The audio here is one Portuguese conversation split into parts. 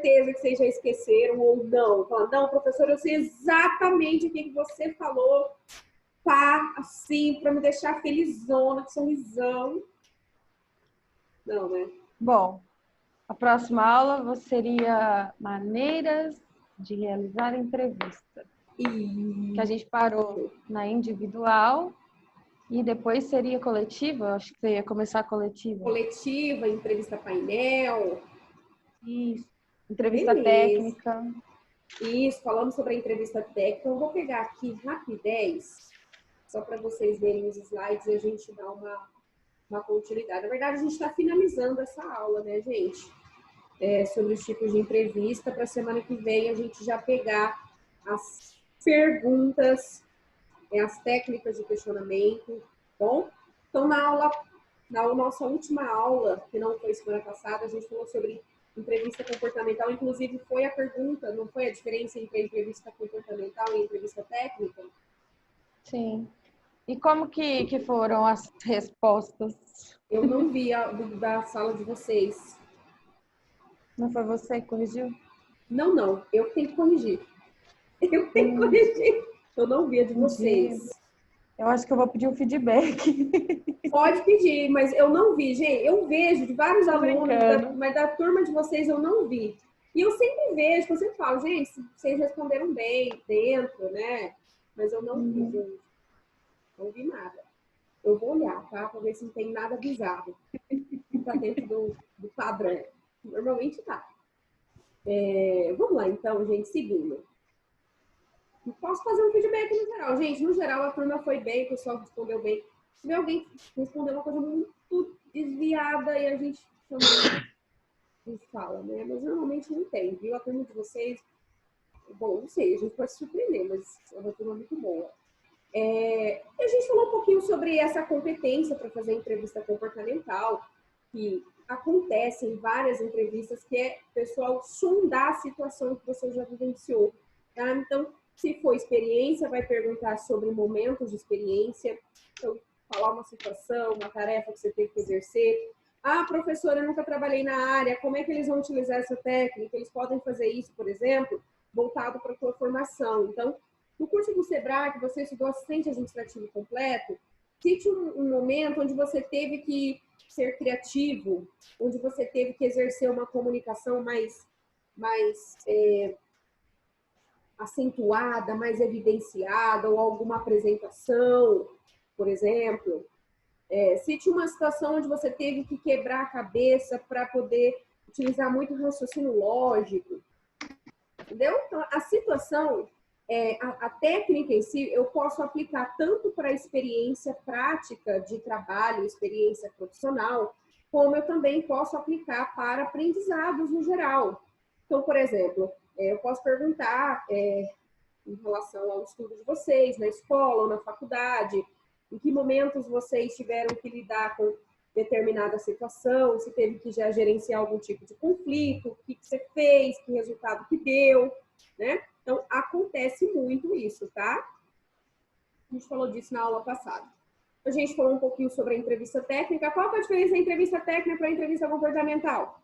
certeza que vocês já esqueceram ou não. Fala, não, professor, eu sei exatamente o que você falou, pá, assim, para me deixar felizona, com sorrisão. Não, né? Bom, a próxima aula seria maneiras de realizar entrevista. Que a gente parou na individual e depois seria coletiva. Acho que você ia começar a coletiva. Coletiva, entrevista painel. Isso. Entrevista Beleza. técnica. Isso, falando sobre a entrevista técnica, eu vou pegar aqui rapidez, só para vocês verem os slides e a gente dar uma continuidade. Na verdade, a gente está finalizando essa aula, né, gente? Sobre os tipos de entrevista, para a semana que vem a gente já pegar as perguntas, as técnicas de questionamento, bom? Então, na nossa última aula, que não foi semana passada, a gente falou sobre entrevista comportamental, inclusive foi a pergunta, não foi a diferença entre a entrevista comportamental e a entrevista técnica? Sim. E como que foram as respostas? Eu não vi da sala de vocês. Não foi você que corrigiu? Não, eu que tenho que corrigir. Eu tenho que corrigir. Eu não vi a de vocês. Eu acho que eu vou pedir um feedback. Pode pedir, mas eu não vi, gente. Eu vejo de vários alunos, mas da turma de vocês eu não vi. E eu sempre vejo, eu sempre falo, gente, vocês responderam bem dentro, né? Mas eu não vi, gente. Não vi nada. Eu vou olhar, tá? Pra ver se não tem nada bizarro. Tá dentro do padrão. Normalmente tá. Vamos lá, então, gente, seguindo. Posso fazer um feedback no geral. Gente, no geral, a turma foi bem, o pessoal respondeu bem. Se alguém respondeu uma coisa muito desviada e a gente fala, né? Mas normalmente não tem, viu? A turma de vocês, bom, não sei, a gente pode se surpreender, mas é uma turma muito boa. A gente falou um pouquinho sobre essa competência para fazer entrevista comportamental, que acontece em várias entrevistas, que é o pessoal sondar a situação que você já vivenciou, tá? Então, se for experiência, vai perguntar sobre momentos de experiência, então, falar uma situação, uma tarefa que você teve que exercer. Ah, professora, eu nunca trabalhei na área, como é que eles vão utilizar essa técnica? Eles podem fazer isso, por exemplo, voltado para a sua formação. Então, no curso do Sebrae, que você estudou assistente administrativo completo, cite um momento onde você teve que ser criativo, onde você teve que exercer uma comunicação mais acentuada, mais evidenciada, ou alguma apresentação, por exemplo. Cite uma situação onde você teve que quebrar a cabeça para poder utilizar muito raciocínio lógico. Entendeu? Então, a situação, a técnica em si, eu posso aplicar tanto para a experiência prática de trabalho, experiência profissional, como eu também posso aplicar para aprendizados no geral. Então, por exemplo, eu posso perguntar em relação ao estudo de vocês, na escola ou na faculdade, em que momentos vocês tiveram que lidar com determinada situação, se teve que já gerenciar algum tipo de conflito, o que você fez, que resultado que deu, né? Então, acontece muito isso, tá? A gente falou disso na aula passada. A gente falou um pouquinho sobre a entrevista técnica. Qual que é a diferença da entrevista técnica para a entrevista comportamental?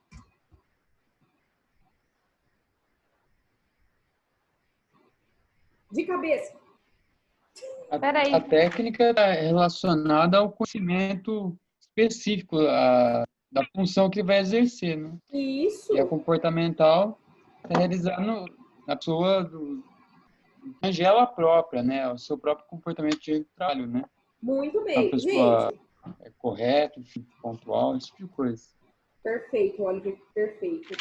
De cabeça. A técnica é relacionada ao conhecimento específico da função que vai exercer, né? Isso. E a comportamental é realizar na pessoa ela própria, né? O seu próprio comportamento de trabalho, né? Muito bem, a pessoa gente. É correto, pontual, esse tipo de coisa. Perfeito, Oliver, perfeito.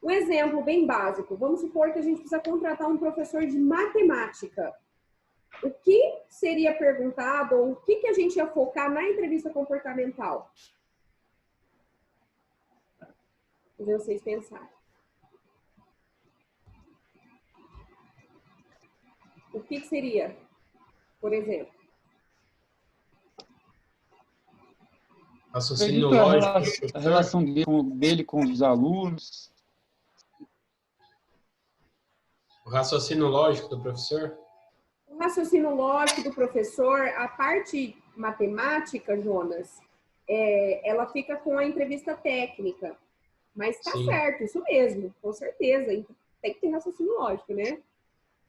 Um exemplo bem básico. Vamos supor que a gente precisa contratar um professor de matemática. O que seria perguntado ou o que a gente ia focar na entrevista comportamental? Fazer vocês pensarem. O que seria, por exemplo? Raciocínio lógico. A relação dele com os alunos. O raciocínio lógico do professor? O raciocínio lógico do professor, a parte matemática, Jonas, ela fica com a entrevista técnica. Mas tá Sim. certo, isso mesmo, com certeza. Tem que ter raciocínio lógico, né?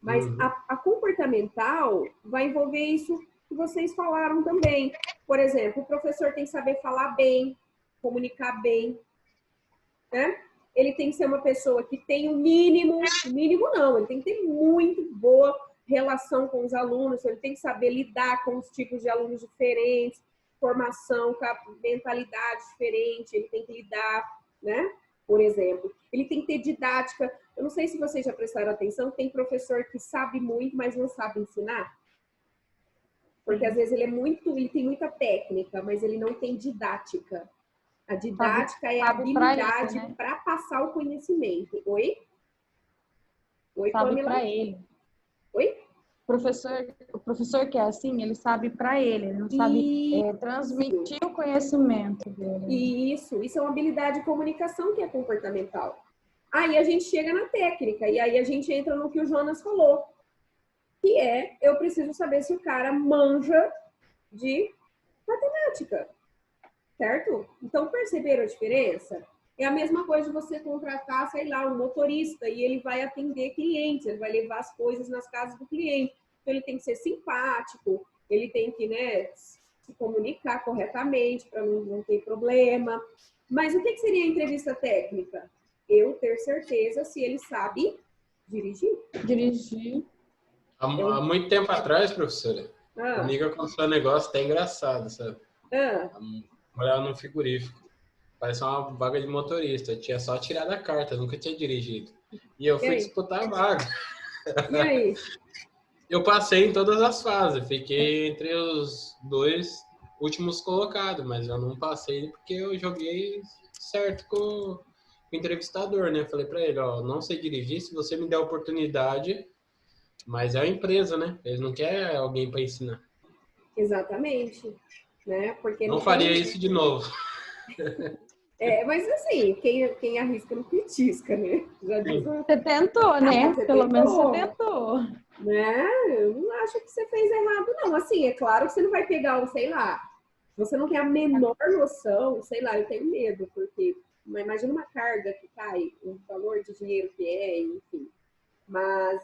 Mas a comportamental vai envolver isso que vocês falaram também. Por exemplo, o professor tem que saber falar bem, comunicar bem, né? Ele tem que ser uma pessoa que tem o mínimo não, ele tem que ter muito boa relação com os alunos, ele tem que saber lidar com os tipos de alunos diferentes, formação, com a mentalidade diferente, ele tem que lidar, né? Por exemplo, ele tem que ter didática. Eu não sei se vocês já prestaram atenção, tem professor que sabe muito, mas não sabe ensinar. Porque às vezes ele tem muita técnica, mas ele não tem didática. A didática é a habilidade para passar o conhecimento. Oi? Oi, sabe para ele. Oi? O professor que é assim, ele sabe para ele não sabe transmitir o conhecimento dele. Isso é uma habilidade de comunicação que é comportamental. Aí a gente chega na técnica, e aí a gente entra no que o Jonas falou, que é, eu preciso saber se o cara manja de matemática, certo? Então, perceberam a diferença? É a mesma coisa de você contratar, sei lá, um motorista e ele vai atender clientes, ele vai levar as coisas nas casas do cliente. Então, ele tem que ser simpático, ele tem que, né, se comunicar corretamente para não ter problema. Mas o que seria a entrevista técnica? Eu ter certeza se ele sabe dirigir. Dirigir. Há muito tempo atrás, professora, comigo aconteceu um negócio até engraçado, sabe? Morava num frigorífico. Parece uma vaga de motorista. Eu tinha só tirado a carta, nunca tinha dirigido. E eu fui disputar a vaga. E aí? Eu passei em todas as fases. Fiquei entre os 2 últimos colocados, mas eu não passei porque eu joguei certo com o entrevistador, né? Falei pra ele, ó, não sei dirigir, se você me der a oportunidade, mas é a empresa, né? Eles não querem alguém para ensinar. Exatamente. Né? Porque não faria isso de novo. Mas assim, quem arrisca não petisca, né? Já diz você tentou, né? Pelo menos você tentou. Né? Eu não acho que você fez errado, não. Assim, é claro que você não vai pegar, sei lá, você não tem a menor noção, sei lá, eu tenho medo, porque imagina uma carga que cai, um valor de dinheiro que é, enfim. Mas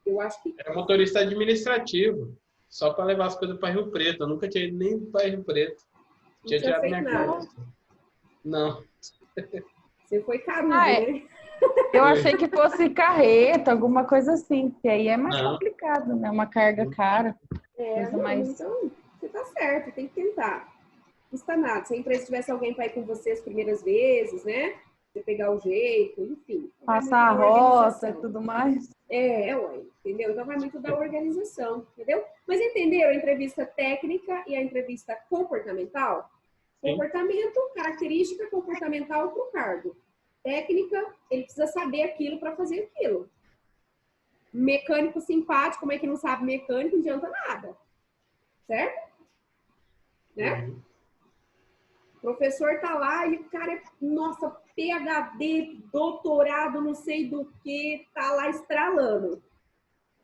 eu acho que... Era motorista administrativo, só para levar as coisas para Rio Preto. Eu nunca tinha ido nem para Rio Preto. Tinha tirado minha carta. Não. Você foi carudo, né? Eu achei que fosse carreta, alguma coisa assim, que aí é mais complicado, né? Uma carga cara. Então, você tá certo, tem que tentar. Não custa nada. Se a empresa tivesse alguém para ir com você as primeiras vezes, né? Você pegar o jeito, enfim. Passar a rota e tudo mais. Entendeu? Então vai muito da organização, entendeu? Mas entenderam a entrevista técnica e a entrevista comportamental? Sim. Comportamento, característica comportamental para o cargo. Técnica, ele precisa saber aquilo para fazer aquilo. Mecânico simpático, como é que não sabe mecânico, não adianta nada. Certo? Né? O professor tá lá e o cara é, nossa, PhD, doutorado, não sei do que, tá lá estralando.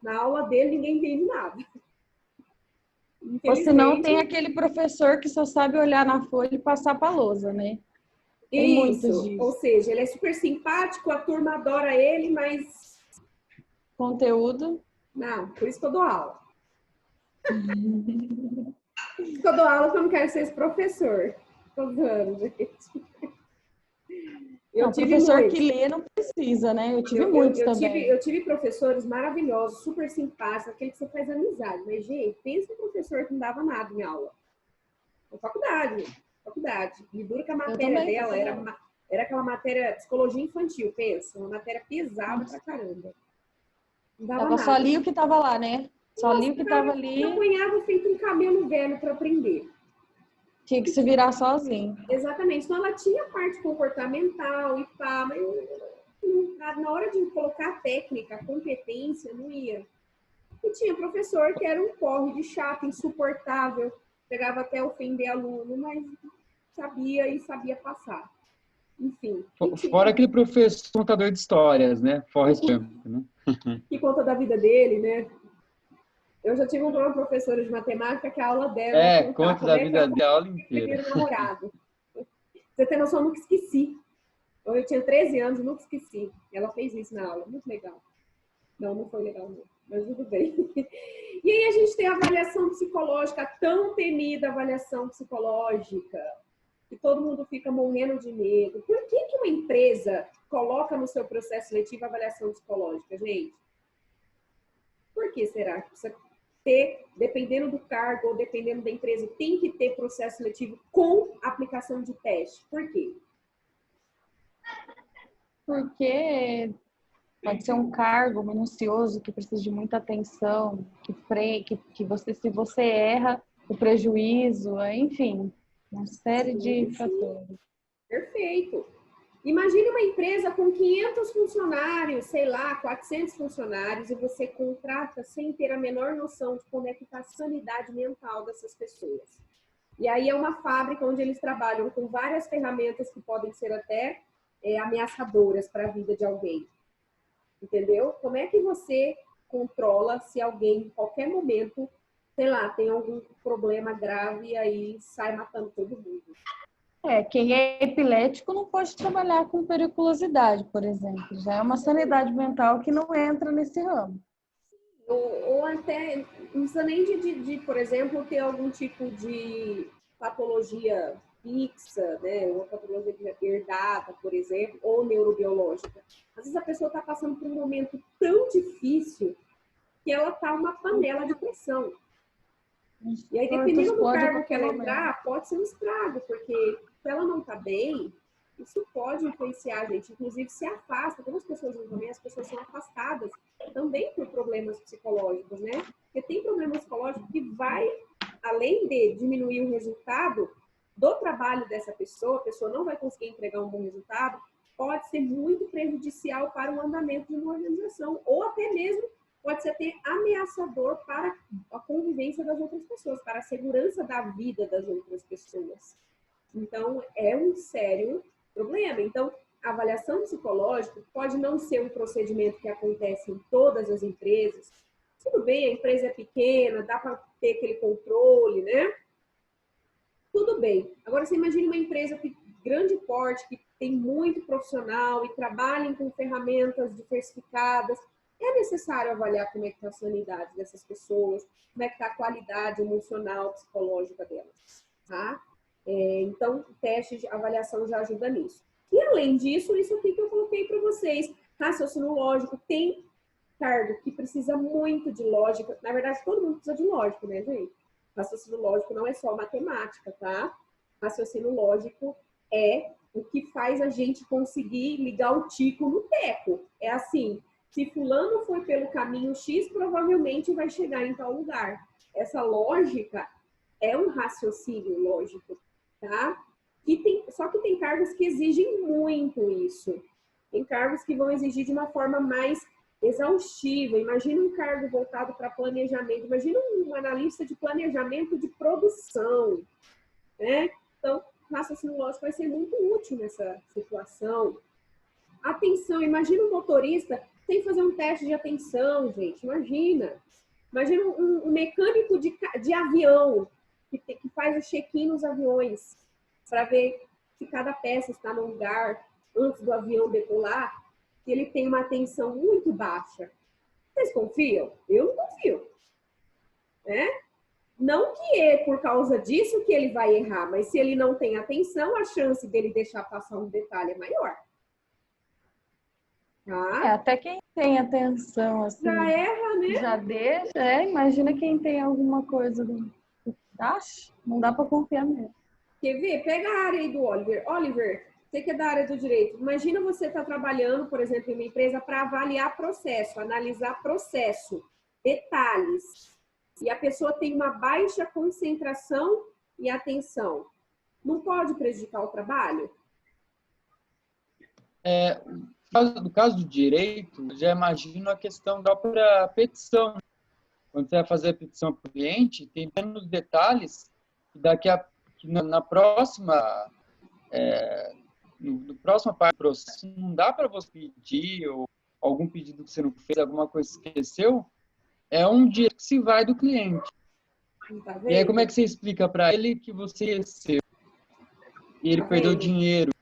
Na aula dele, ninguém entende nada. Ou se não, tem aquele professor que só sabe olhar na folha e passar para a lousa, né? Tem muitos disso. Ou seja, ele é super simpático, a turma adora ele, mas... Conteúdo? Não, por isso que eu dou aula. Por isso que eu dou aula, porque eu não quero ser esse professor. Tô dando, gente. Professor muitos. Que lê não precisa, né? Eu tive muitos também. Eu tive professores maravilhosos, super simpáticos, aquele que você faz amizade. Mas, gente, pensa em professor que não dava nada em aula. Na faculdade. E dura que a matéria dela era aquela matéria psicologia infantil, pensa. Uma matéria pesada pra caramba. Não dava nada. Só li o que tava lá, né? Só li o que tava ali. Eu apanhava feito um camelo velho para aprender. Tinha que se virar sozinho. Exatamente. Então, ela tinha a parte comportamental e pá, mas na hora de colocar a técnica, a competência, não ia. E tinha professor que era um porre de chato, insuportável, pegava até ofender aluno, mas sabia passar. Enfim. Fora aquele professor contador de histórias, né? Forrest Gump, né? Que conta da vida dele, né? Eu já tive uma professora de matemática que a aula dela... conta da vida dela a aula inteira. Primeiro namorado. Você tem noção, eu nunca esqueci. Eu tinha 13 anos, nunca esqueci. Ela fez isso na aula, muito legal. Não foi legal não, mas tudo bem. E aí a gente tem a avaliação psicológica, a tão temida avaliação psicológica, que todo mundo fica morrendo de medo. Por que uma empresa coloca no seu processo seletivo a avaliação psicológica, gente? Por que será que precisa ter, dependendo do cargo ou dependendo da empresa, tem que ter processo seletivo com aplicação de teste? Por quê? Porque pode ser um cargo minucioso que precisa de muita atenção, que você, se você erra, o prejuízo, enfim, uma série de fatores. Perfeito. Imagine uma empresa com 500 funcionários, sei lá, 400 funcionários, e você contrata sem ter a menor noção de como é que está a sanidade mental dessas pessoas. E aí é uma fábrica onde eles trabalham com várias ferramentas que podem ser até ameaçadoras para a vida de alguém. Entendeu? Como é que você controla se alguém, em qualquer momento, sei lá, tem algum problema grave e aí sai matando todo mundo? Quem é epilético não pode trabalhar com periculosidade, por exemplo. Já é uma sanidade mental que não entra nesse ramo. Ou até, não precisa nem de, por exemplo, ter algum tipo de patologia fixa, né? Uma patologia herdada, por exemplo, ou neurobiológica. Às vezes a pessoa está passando por um momento tão difícil que ela está uma panela de pressão. E aí, dependendo do cargo que ela entrar, pode ser um estrago, porque se ela não está bem, isso pode influenciar a gente, inclusive se afasta. Como as pessoas não também, as pessoas são afastadas também por problemas psicológicos, né? Porque tem problema psicológico que vai, além de diminuir o resultado do trabalho dessa pessoa, a pessoa não vai conseguir entregar um bom resultado, pode ser muito prejudicial para o andamento de uma organização, ou até mesmo pode ser até ameaçador para a convivência das outras pessoas, para a segurança da vida das outras pessoas. Então, é um sério problema. Então, a avaliação psicológica pode não ser um procedimento que acontece em todas as empresas. Tudo bem, a empresa é pequena, dá para ter aquele controle, né? Tudo bem. Agora, você imagina uma empresa de grande porte, que tem muito profissional e trabalhem com ferramentas diversificadas. É necessário avaliar como é que está a sanidade dessas pessoas, como é que está a qualidade emocional, psicológica delas, tá? Então, o teste de avaliação já ajuda nisso. E, além disso, isso aqui que eu coloquei para vocês, raciocínio lógico, tem cargo que precisa muito de lógica. Na verdade, todo mundo precisa de lógico, né, gente? Raciocínio lógico não é só matemática, tá? Raciocínio lógico é o que faz a gente conseguir ligar o tico no teco. É assim, se fulano foi pelo caminho X, provavelmente vai chegar em tal lugar. Essa lógica é um raciocínio lógico, tá? Só que tem cargos que exigem muito isso. Tem cargos que vão exigir de uma forma mais exaustiva. Imagina um cargo voltado para planejamento. Imagina um analista de planejamento de produção, né? Então, raciocínio lógico vai ser muito útil nessa situação. Atenção, imagina um motorista sem fazer um teste de atenção, gente. Imagina um mecânico de avião que faz o check-in nos aviões para ver se cada peça está no lugar antes do avião decolar, que ele tem uma atenção muito baixa. Vocês confiam? Eu não confio. Né? Não que é por causa disso que ele vai errar, mas se ele não tem atenção, a chance dele deixar passar um detalhe é maior. Tá? Até quem tem atenção, assim, já erra, né? Já deixa, imagina quem tem alguma coisa do... Acho, não dá para confiar mesmo. Quer ver? Pega a área aí do Oliver. Oliver, você que é da área do direito, imagina você estar trabalhando, por exemplo, em uma empresa para avaliar processo, analisar processo, detalhes, e a pessoa tem uma baixa concentração e atenção. Não pode prejudicar o trabalho? No caso do direito, já imagino a questão da própria petição. Quando você vai fazer a petição para o cliente, tem menos detalhes, que na próxima parte do processo, não dá para você pedir, ou algum pedido que você não fez, alguma coisa que esqueceu, é um dia que se vai do cliente. Tá, e aí, como é que você explica para ele que você esqueceu? E ele perdeu dinheiro.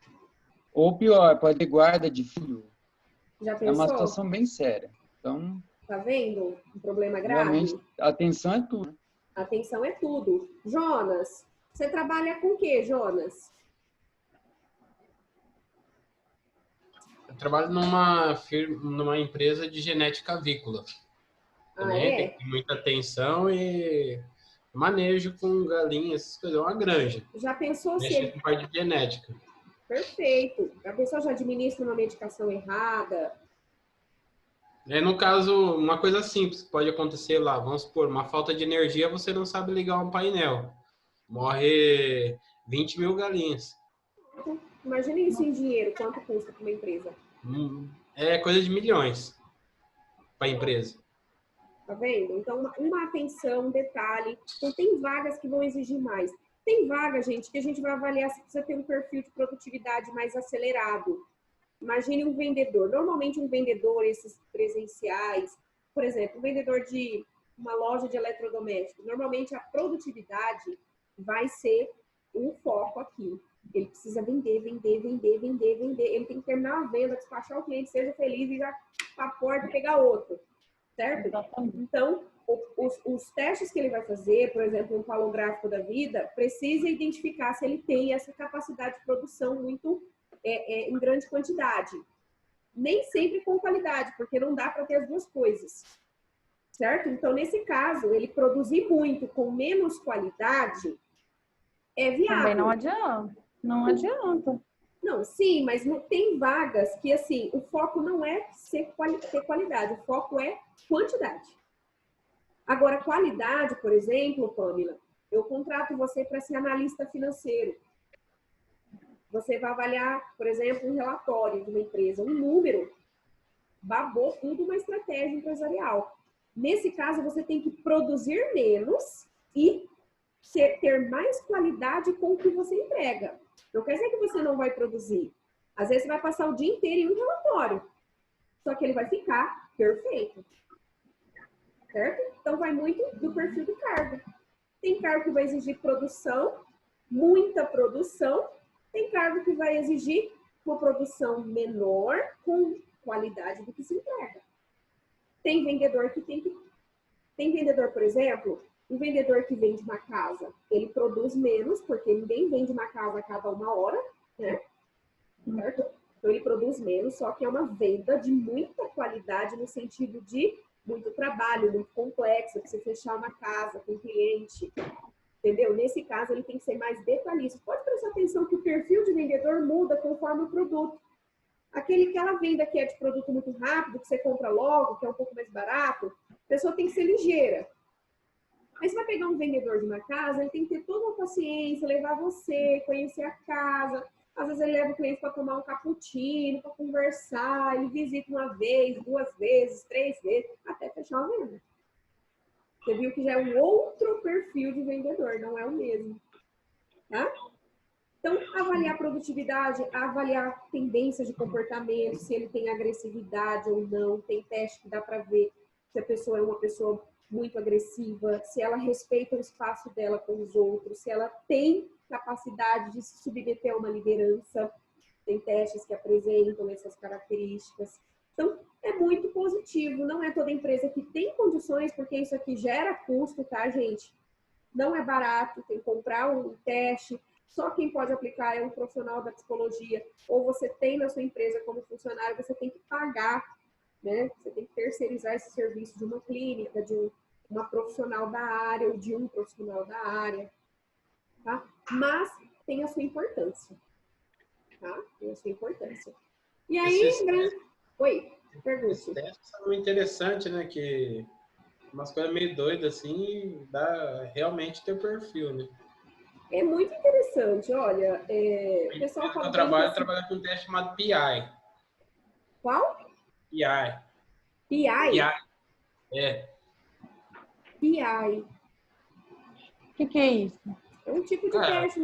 Ou pior, pode ter guarda de filho. Já É pensou? uma situação bem séria. Então, Tá vendo? Um problema grave? realmente, atenção é tudo. Atenção é tudo. Jonas, você trabalha com o quê, Jonas? Eu trabalho numa empresa de genética avícola. Também tem que ter muita atenção e manejo com galinhas, essas coisas. É uma granja. Já pensou se Mexe com parte de genética. Perfeito. A pessoa já administra uma medicação errada? No caso, uma coisa simples que pode acontecer lá, vamos supor, uma falta de energia, você não sabe ligar um painel. Morre 20 mil galinhas. Imagine isso em dinheiro, quanto custa para uma empresa? É coisa de milhões para a empresa. Tá vendo? Então, uma atenção, um detalhe. Então, tem vagas que vão exigir mais. Tem vaga, gente, que a gente vai avaliar se precisa ter um perfil de produtividade mais acelerado. Imagine um vendedor. Normalmente, um vendedor, esses presenciais, por exemplo, um vendedor de uma loja de eletrodomésticos, normalmente a produtividade vai ser um foco aqui. Ele precisa vender, vender, vender, vender, vender. Ele tem que terminar a venda, despachar o cliente, seja feliz e já para a porta pegar outro. Certo? Exatamente. Então, os testes que ele vai fazer, por exemplo, um palográfico da vida, precisa identificar se ele tem essa capacidade de produção muito em grande quantidade. Nem sempre com qualidade, porque não dá para ter as duas coisas. Certo? Então, nesse caso, ele produzir muito com menos qualidade é viável. Também não adianta. Não adianta. Não, sim, mas não tem vagas que, assim, o foco não é ter qualidade, o foco é quantidade. Agora, qualidade, por exemplo, Pamela, eu contrato você para ser analista financeiro. Você vai avaliar, por exemplo, um relatório de uma empresa, um número, babou tudo uma estratégia empresarial. Nesse caso, você tem que produzir menos e ter mais qualidade com o que você entrega. Não quer dizer que você não vai produzir. Às vezes você vai passar o dia inteiro em um relatório. Só que ele vai ficar perfeito. Certo? Então vai muito do perfil do cargo. Tem cargo que vai exigir produção, muita produção. Tem cargo que vai exigir uma produção menor com qualidade do que se entrega. Tem vendedor que Tem vendedor, por exemplo, um vendedor que vende uma casa, ele produz menos, porque ninguém vende uma casa a cada 1 hora, né? Certo? Então, ele produz menos, só que é uma venda de muita qualidade no sentido de muito trabalho, muito complexo, para você fechar uma casa com cliente, entendeu? Nesse caso, ele tem que ser mais detalhista. Pode prestar atenção que o perfil de vendedor muda conforme o produto. Aquela venda que é de produto muito rápido, que você compra logo, que é um pouco mais barato, a pessoa tem que ser ligeira. Aí você vai pegar um vendedor de uma casa, ele tem que ter toda uma paciência, levar você, conhecer a casa. Às vezes ele leva o cliente para tomar um cappuccino, para conversar, ele visita 1 vez, 2 vezes, 3 vezes, até fechar a venda. Você viu que já é um outro perfil de vendedor, não é o mesmo. Tá? Então, avaliar a produtividade, avaliar tendências de comportamento, se ele tem agressividade ou não, tem teste que dá para ver se a pessoa é uma pessoa muito agressiva, se ela respeita o espaço dela com os outros, se ela tem capacidade de se submeter a uma liderança. Tem testes que apresentam essas características. Então, é muito positivo. Não é toda empresa que tem condições, porque isso aqui gera custo, tá, gente? Não é barato, tem que comprar um teste. Só quem pode aplicar é um profissional da psicologia. Ou você tem na sua empresa como funcionário, você tem que pagar, né? Você tem que terceirizar esse serviço de uma clínica, de uma profissional da área ou de um profissional da área, tá? Mas tem a sua importância, tá? Tem a sua importância. E aí, Oi, pergunte. Esses testes são muito interessantes, né? Que umas coisas meio doidas, assim, dá realmente teu perfil, né? É muito interessante, olha, o pessoal fala... Eu trabalho com um teste chamado PI. Qual? PI. PI? É. PI. O que é isso? É um tipo de teste,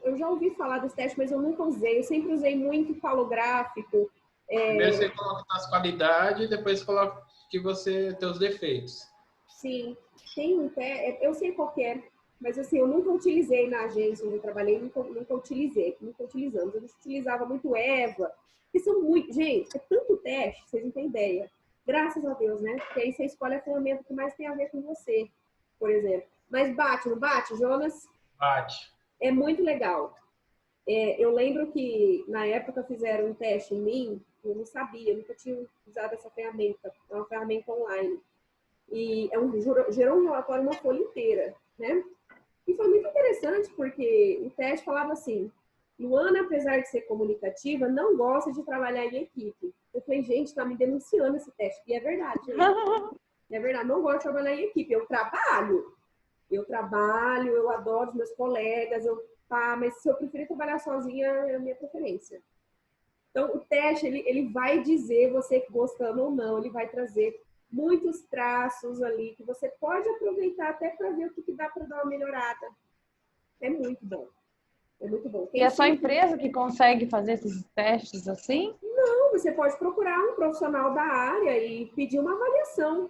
eu já ouvi falar desse teste, mas eu nunca usei. Eu sempre usei muito falográfico. Primeiro você coloca as qualidades, depois coloca que você tem os defeitos. Sim, tem um teste, eu sei qual que é. Mas assim, eu nunca utilizei na agência onde eu trabalhei, nunca utilizamos. A gente utilizava muito Eva, que são muito... Gente, é tanto teste, vocês não têm ideia. Graças a Deus, né? Porque aí você escolhe a ferramenta que mais tem a ver com você, por exemplo. Mas bate, não bate, Jonas? Bate. É muito legal. Eu lembro que na época fizeram um teste em mim, eu não sabia, eu nunca tinha usado essa ferramenta, é uma ferramenta online. E gerou um relatório, uma folha inteira, né? E foi muito interessante, porque o teste falava assim, Luana, apesar de ser comunicativa, não gosta de trabalhar em equipe. Eu falei, gente, tá me denunciando esse teste. E é verdade, gente. É verdade, não gosto de trabalhar em equipe. Eu trabalho, eu adoro os meus colegas, mas se eu preferir trabalhar sozinha, é a minha preferência. Então, o teste, ele vai dizer você gostando ou não, ele vai trazer muitos traços ali que você pode aproveitar até para ver o que dá para dar uma melhorada. É muito bom. É muito bom. E é só a empresa que consegue fazer esses testes assim? Não, você pode procurar um profissional da área e pedir uma avaliação.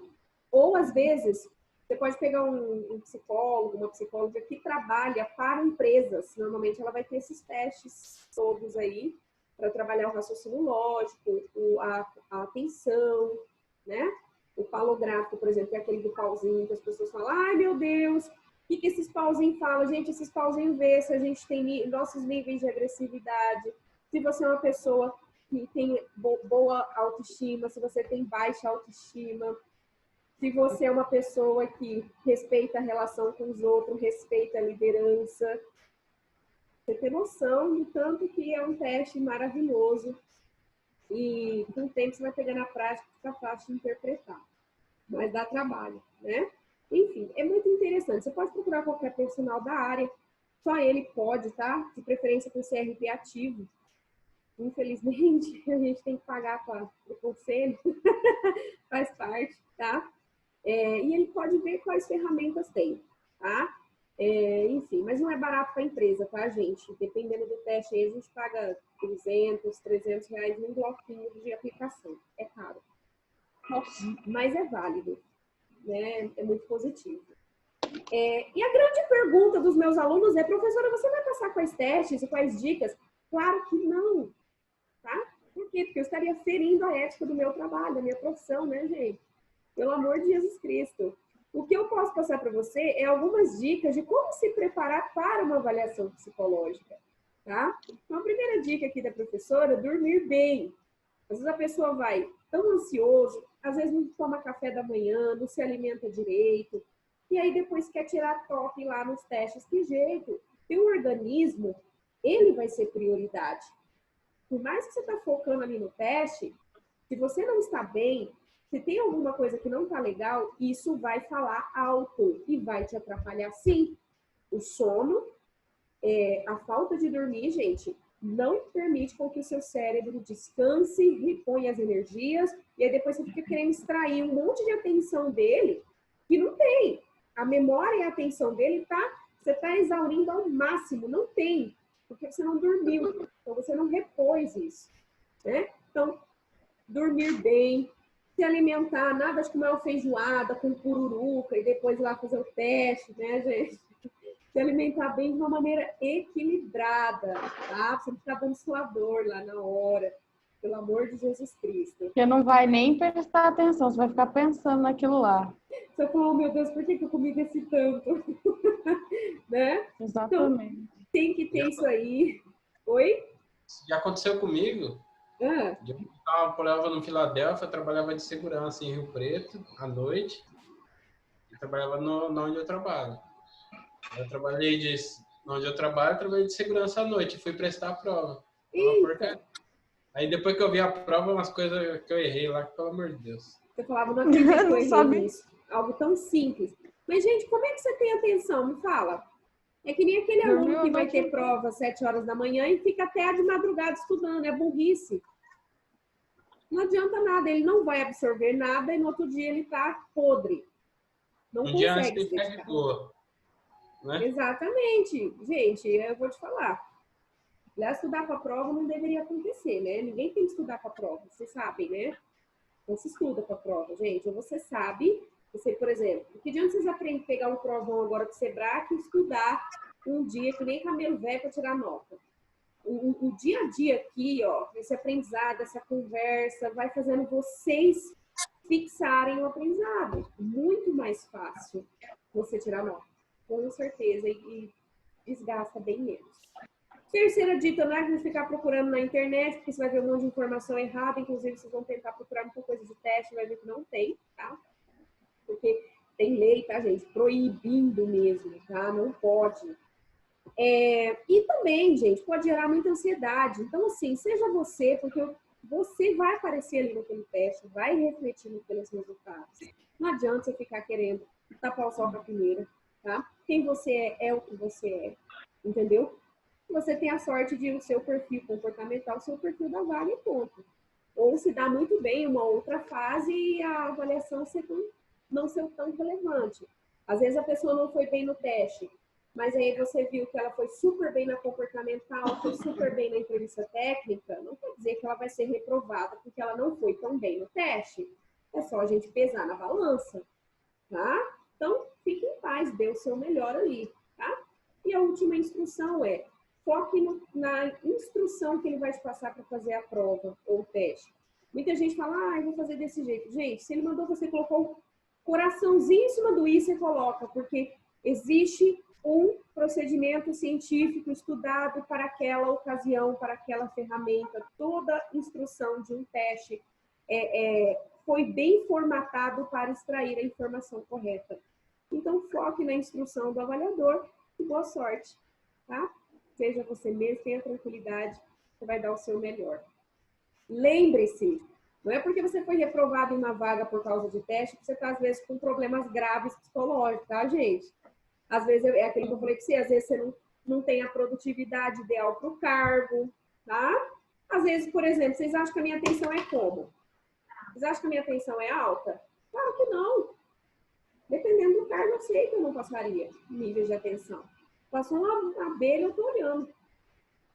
Ou, às vezes, você pode pegar um psicólogo, uma psicóloga que trabalha para empresas. Normalmente, ela vai ter esses testes todos aí para trabalhar o raciocínio lógico, a atenção, né? O palográfico, por exemplo, é aquele do pauzinho que as pessoas falam, ai, meu Deus, o que esses pauzinhos falam? Gente, esses pauzinhos vê se a gente tem nossos níveis de agressividade, se você é uma pessoa que tem boa autoestima, se você tem baixa autoestima, se você é uma pessoa que respeita a relação com os outros, respeita a liderança. Você tem noção do tanto que é um teste maravilhoso e com o tempo você vai pegar na prática, fica fácil de interpretar. Mas dá trabalho, né? Enfim, é muito interessante. Você pode procurar qualquer profissional da área, só ele pode, tá? De preferência com CRP ativo. Infelizmente, a gente tem que pagar para o conselho, faz parte, tá? E ele pode ver quais ferramentas tem, tá? Enfim, mas não é barato para a empresa, tá, gente? Dependendo do teste aí, a gente paga 200, 300 reais num bloquinho de aplicação. É caro. Nossa. Mas é válido, né? É muito positivo. E a grande pergunta dos meus alunos é, professora, você vai passar quais testes e quais dicas? Claro que não, tá? Por quê? Porque eu estaria ferindo a ética do meu trabalho, da minha profissão, né, gente? Pelo amor de Jesus Cristo. O que eu posso passar para você é algumas dicas de como se preparar para uma avaliação psicológica, tá? Então, a primeira dica aqui da professora, dormir bem. Às vezes a pessoa vai tão ansioso, às vezes não toma café da manhã, não se alimenta direito, e aí depois quer tirar top lá nos testes. Que jeito? Teu organismo, ele vai ser prioridade. Por mais que você está focando ali no teste, se você não está bem, se tem alguma coisa que não está legal, isso vai falar alto e vai te atrapalhar sim. O sono, a falta de dormir, gente, não permite com que o seu cérebro descanse, reponha as energias, e aí depois você fica querendo extrair um monte de atenção dele que não tem. A memória e a atenção dele você está exaurindo ao máximo, não tem, porque você não dormiu, então você não repôs isso, né? Então, dormir bem, se alimentar, nada de comer uma feijoada com pururuca e depois ir lá fazer o teste, né, gente? Se alimentar bem de uma maneira equilibrada, tá? Você não ficar dando suador lá na hora, pelo amor de Jesus Cristo. Porque não vai nem prestar atenção, você vai ficar pensando naquilo lá. Você fala, oh, meu Deus, por que eu comi desse tanto? Né? Exatamente. Então, tem que ter isso aí. Oi? Já aconteceu comigo. Ah. Eu trabalhava no Filadélfia, trabalhava de segurança em Rio Preto, à noite. E trabalhava onde eu trabalho. Eu trabalhei onde eu trabalhei de segurança à noite. Fui prestar a prova. Aí depois que eu vi a prova, umas coisas que eu errei lá, pelo amor de Deus. Você falava, não acredito que eu errei nisso. Algo tão simples. Mas, gente, como é que você tem atenção? Me fala. É que nem aquele aluno que vai ter prova às 7 horas da manhã e fica até de madrugada estudando. É burrice. Não adianta nada. Ele não vai absorver nada e no outro dia ele tá podre. Não consegue se dedicar. Né? Exatamente. Gente, eu vou te falar. Lá estudar para a prova não deveria acontecer, né? Ninguém tem que estudar para a prova. Vocês sabem, né? Não se estuda para a prova, gente. Ou você sabe, Você, por exemplo, que adianta vocês aprendem a pegar um provão agora do Sebrae e estudar um dia que nem camelo velho para tirar nota? O dia a dia aqui, ó, esse aprendizado, essa conversa, vai fazendo vocês fixarem o aprendizado. Muito mais fácil você tirar nota, com certeza, e desgasta bem menos. Terceira dica, não é que ficar procurando na internet, porque você vai ver um monte de informação errada, inclusive vocês vão tentar procurar muita coisa de teste, vai ver que não tem, tá? Porque tem lei, tá, gente? Proibindo mesmo, tá? Não pode. E também, gente, pode gerar muita ansiedade. Então, assim, seja você, porque você vai aparecer ali naquele teste, vai refletir naqueles resultados. Não adianta você ficar querendo tapar o sol com a peneira, tá? Quem você é o que você é, entendeu? Você tem a sorte de o seu perfil comportamental, o seu perfil da vaga e ponto. Ou se dá muito bem uma outra fase e a avaliação não ser tão relevante. Às vezes a pessoa não foi bem no teste, mas aí você viu que ela foi super bem na comportamental, foi super bem na entrevista técnica, não quer dizer que ela vai ser reprovada porque ela não foi tão bem no teste. É só a gente pesar na balança, tá? Então, fique em paz, dê o seu melhor ali, tá? E a última instrução é, foque na instrução que ele vai te passar para fazer a prova ou o teste. Muita gente fala, eu vou fazer desse jeito. Gente, se ele mandou você colocar um coraçãozinho em cima do i, você coloca, porque existe um procedimento científico estudado para aquela ocasião, para aquela ferramenta. Toda instrução de um teste foi bem formatado para extrair a informação correta. Então, foque na instrução do avaliador e boa sorte, tá? Seja você mesmo, tenha tranquilidade, você vai dar o seu melhor. Lembre-se, não é porque você foi reprovado em uma vaga por causa de teste que você está, às vezes, com problemas graves psicológicos, tá, gente? Às vezes, é aquele que eu falei que você, às vezes você não tem a produtividade ideal para o cargo, tá? Às vezes, por exemplo, vocês acham que a minha atenção é como? Vocês acham que a minha atenção é alta? Claro que não. Dependendo do cargo, eu sei que eu não passaria níveis de atenção. Passou uma abelha, eu tô olhando,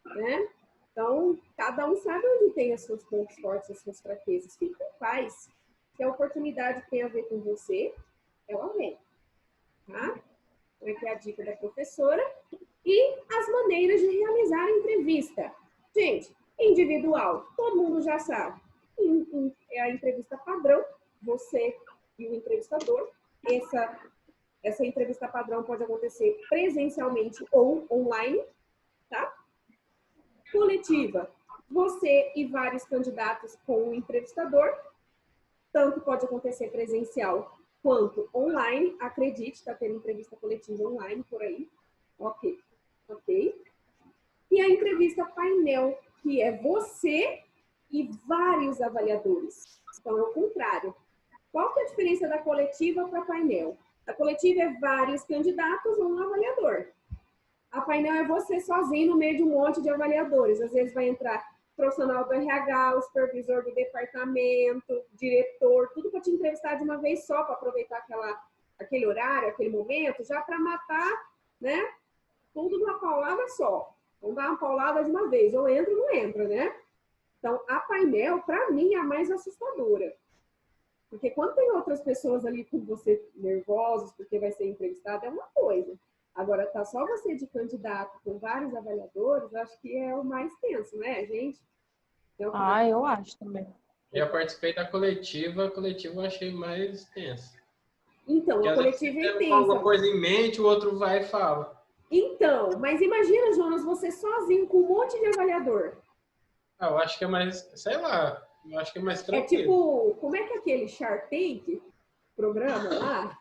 né? Então, cada um sabe onde tem os seus pontos fortes, as suas fraquezas. Fique em paz. Se a oportunidade tem a ver com você, ela vem, tá? Então, aqui é a dica da professora. E as maneiras de realizar a entrevista. Gente, individual, todo mundo já sabe. É a entrevista padrão, você e o entrevistador. Essa entrevista padrão pode acontecer presencialmente ou online, tá? Coletiva, você e vários candidatos com o entrevistador. Tanto pode acontecer presencial quanto online. Acredite, está tendo entrevista coletiva online por aí. Ok. E a entrevista painel, que é você e vários avaliadores. Então, é o contrário. Qual que é a diferença da coletiva para painel? A coletiva é vários candidatos ou um avaliador. A painel é você sozinho no meio de um monte de avaliadores. Às vezes vai entrar profissional do RH, o supervisor do departamento, diretor, tudo para te entrevistar de uma vez só, para aproveitar aquele horário, aquele momento, já para matar, né? Tudo numa paulada só. Vamos dar uma paulada de uma vez, ou entra ou não entra, né? Então, a painel, para mim, é a mais assustadora. Porque quando tem outras pessoas ali com você nervosos, porque vai ser entrevistado, é uma coisa. Agora, tá só você de candidato com vários avaliadores, eu acho que é o mais tenso, né, gente? Eu acho também. Já participei da coletiva, a coletiva eu achei mais tensa. Então, porque a coletiva é intensa. Alguma coisa em mente, o outro vai e fala. Então, mas imagina, Jonas, você sozinho com um monte de avaliador. Eu acho que é mais, sei lá, eu acho que é mais tranquilo. É tipo, como é que é aquele Shark Tank programa lá?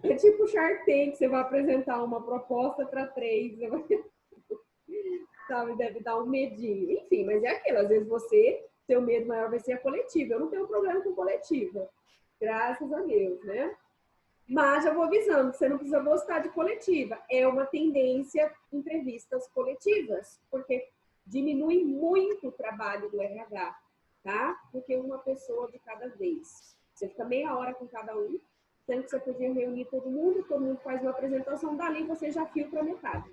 É tipo Shark Tank, você vai apresentar uma proposta para 3, você vai... sabe, deve dar um medinho. Enfim, mas é aquilo, às vezes seu medo maior vai ser a coletiva. Eu não tenho problema com coletiva, graças a Deus, né? Mas já vou avisando, você não precisa gostar de coletiva. É uma tendência entrevistas coletivas, porque diminui muito o trabalho do RH, tá? Porque uma pessoa de cada vez. Você fica meia hora com cada um, sendo que você podia reunir todo mundo faz uma apresentação, dali você já filtra metade.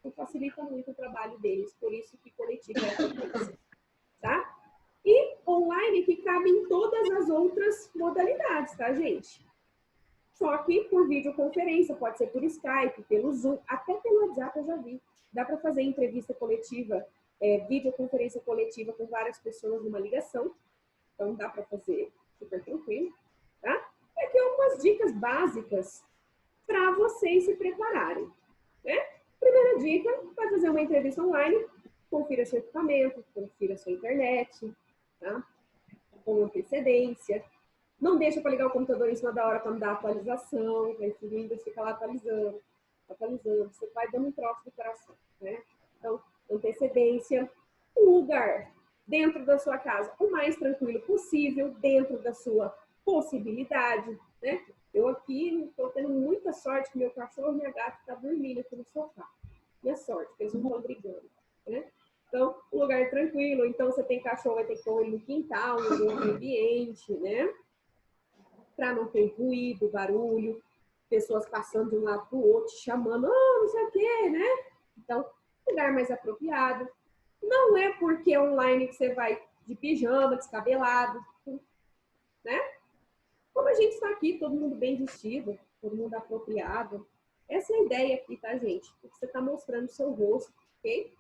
E facilita muito o trabalho deles, por isso que coletivo é a tendência, tá? E online que cabe em todas as outras modalidades, tá, gente? Só que por videoconferência, pode ser por Skype, pelo Zoom, até pelo WhatsApp eu já vi. Dá para fazer entrevista coletiva, videoconferência coletiva com várias pessoas numa ligação. Então dá para fazer super tranquilo, tá? E aqui algumas dicas básicas para vocês se prepararem, né? Primeira dica, vai fazer uma entrevista online, confira seu equipamento, confira sua internet, tá? Com antecedência. Não deixa para ligar o computador em cima da hora para dar atualização, vai o Windows fica lá atualizando. Você vai dando um troço de coração, né? Então, antecedência, um lugar dentro da sua casa o mais tranquilo possível, dentro da sua possibilidade, né? Eu aqui estou tendo muita sorte que meu cachorro e minha gata estão dormindo aqui no sofá. Minha sorte, porque eles não estão brigando, né? Então, um lugar tranquilo. Então, você tem cachorro, vai ter que pôr ele no quintal, em outro ambiente, né? Para não ter ruído, barulho, pessoas passando de um lado para o outro, chamando, não sei o quê, né? Então, lugar mais apropriado. Não é porque é online que você vai de pijama, descabelado, né? Como a gente está aqui, todo mundo bem vestido, todo mundo apropriado. Essa é a ideia aqui, tá, gente? Porque você está mostrando o seu rosto, ok?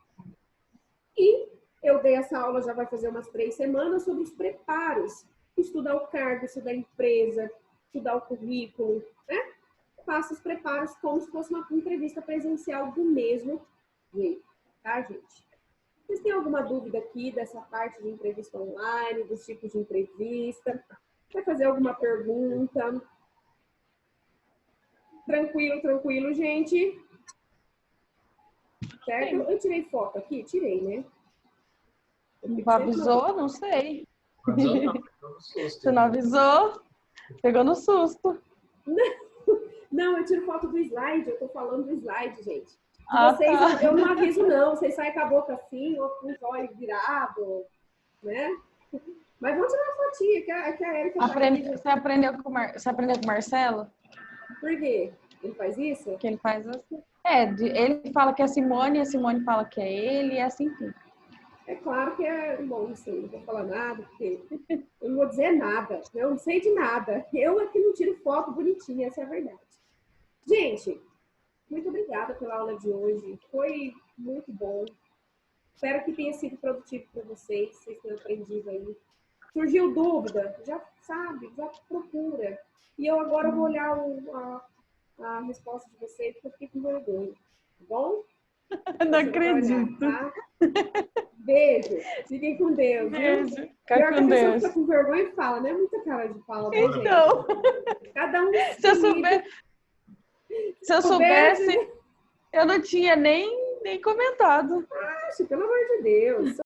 E eu dei essa aula, já vai fazer umas 3 semanas, sobre os preparos. Estudar o cargo, estudar a empresa, estudar o currículo, né? Faça os preparos como se fosse uma entrevista presencial do mesmo jeito, tá, gente? Vocês têm alguma dúvida aqui dessa parte de entrevista online, dos tipos de entrevista? Quer fazer alguma pergunta? Tranquilo, tranquilo, gente? Certo? Eu tirei foto aqui? Tirei, né? Não avisou? Não sei. Avisou, não. Pegou no susto. Você não avisou? Pegou no susto. Não, eu tiro foto do slide. Eu tô falando do slide, gente. Ah, Vocês, tá. eu não aviso, não. Vocês saem com a boca assim, ou com os olhos virados, né? Mas vamos tirar uma fotinha, que a Erika... Você aprendeu com o Marcelo? Por quê? Ele faz isso? Que ele faz assim. Ele fala que é a Simone fala que é ele, e assim fica. É claro que é bom, assim, não vou falar nada, porque eu não vou dizer nada, eu não sei de nada. Eu aqui não tiro foto bonitinha, essa é a verdade. Gente, muito obrigada pela aula de hoje, foi muito bom. Espero que tenha sido produtivo para vocês tenham aprendido aí. Surgiu dúvida, já sabe, já procura. E eu agora vou olhar a resposta de vocês, porque eu fiquei com vergonha, tá bom? Não acredito. Olhar, tá? Beijo. Fiquem com Deus. Beijo. Viu? Fica Pior com que a pessoa Deus. fica com vergonha e fala, né? Muita cara de fala, né, gente? Então, Cada um. se eu soubesse, eu não tinha nem comentado. Pelo amor de Deus.